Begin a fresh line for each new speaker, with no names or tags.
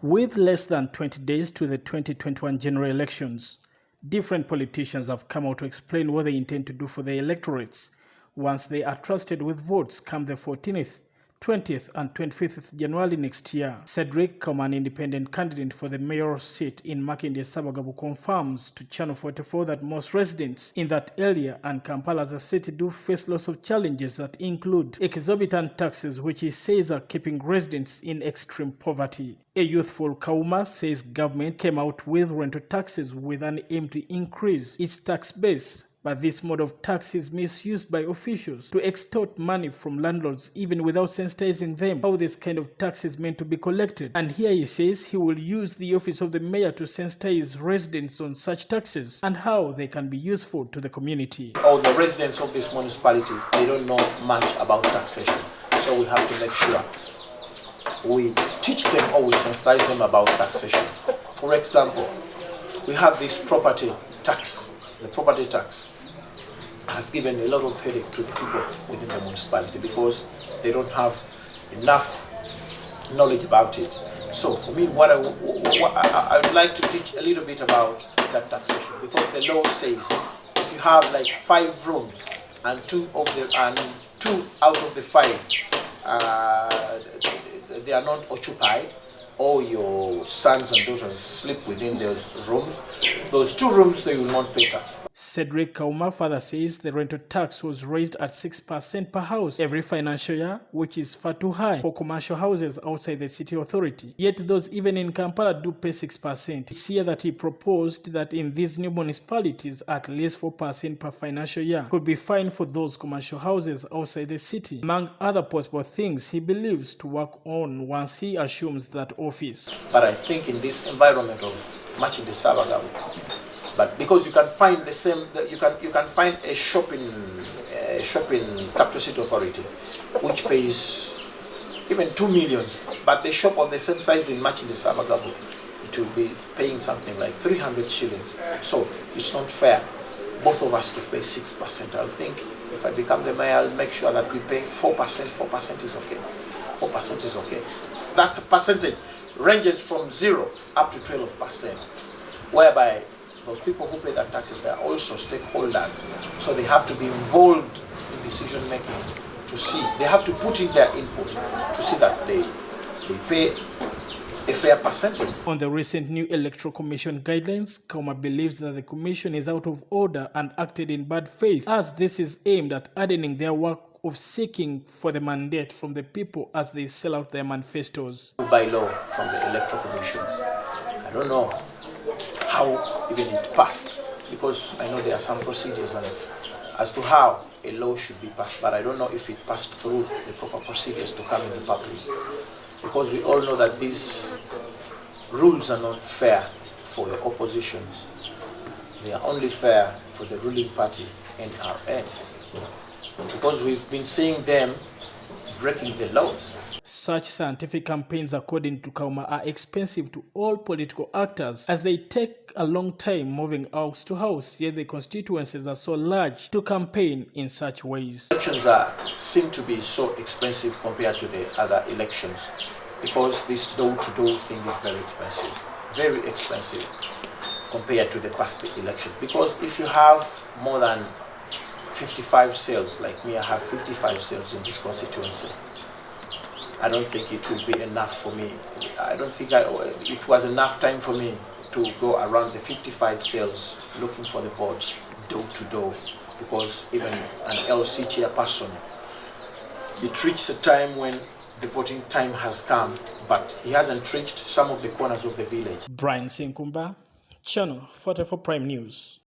With less than 20 days to the 2021 general elections, different politicians have come out to explain what they intend to do for their electorates once they are trusted with votes come the 14th, 20th and 25th January next year. Cedric, an independent candidate for the mayoral seat in Makindye, Sabagabo, confirms to Channel 44 that most residents in that area and Kampala as a city do face lots of challenges that include exorbitant taxes, which he says are keeping residents in extreme poverty. A youthful Kawuma says government came out with rental taxes with an aim to increase its tax base. But this mode of tax is misused by officials to extort money from landlords even without sensitizing them how this kind of tax is meant to be collected. And here he says he will use the office of the mayor to sensitize residents on such taxes and how they can be useful to the community.
All the residents of this municipality, they don't know much about taxation. So we have to make sure we teach them or we sensitize them about taxation. For example, we have this property tax. The property tax has given a lot of headache to the people within the municipality because they don't have enough knowledge about it. So for me, what I would like to teach a little bit about that taxation, because the law says if you have like 5 rooms and two out of the 5 they are not occupied, or your sons and daughters sleep within those rooms, those 2 rooms, they will not pay tax.
Cedric Kawuma further says the rental tax was raised at 6% per house every financial year, which is far too high for commercial houses outside the city authority. Yet those even in Kampala do pay 6%. It's here that he proposed that in these new municipalities, at least 4% per financial year could be fine for those commercial houses outside the city, among other possible things he believes to work on once he assumes that office.
But I think in this environment of Makindye Sabagabo, but because you can find the same, you can find a shopping capital city authority which pays even 2 million, but the shop of the same size in Makindye Sabagabo, it will be paying something like 300 shillings. So it's not fair both of us to pay 6%. I think if I become the mayor, I'll make sure that we pay 4%. 4% is okay. 4% is okay. That percentage ranges from 0 up to 12%, whereby those people who pay that taxes, they are also stakeholders, so they have to be involved in decision making to see, they have to put in their input to see that they pay a fair percentage.
On the recent new Electoral Commission guidelines, Kawuma believes that the Commission is out of order and acted in bad faith, as this is aimed at hardening their work of seeking for the mandate from the people as they sell out their manifestos.
By law from the Electoral Commission, I don't know how even it passed, because I know there are some procedures as to how a law should be passed, but I don't know if it passed through the proper procedures to come in the public, because we all know that these rules are not fair for the oppositions. They are only fair for the ruling party, NRN, because we've been seeing them breaking the laws.
Such scientific campaigns, according to Kawuma, are expensive to all political actors as they take a long time moving house to house, yet the constituencies are so large to campaign in such ways.
Elections seem to be so expensive compared to the other elections, because this door-to-door thing is very expensive compared to the past elections. Because if you have more than 55 sales, like me, I have 55 sales in this constituency, I don't think it will be enough for me. I don't think it was enough time for me to go around the 55 sales looking for the votes door to door, because even an LC chairperson, it reaches a time when the voting time has come, but he hasn't reached some of the corners of the village.
Brian Sinkumba, Channel 44 Prime News.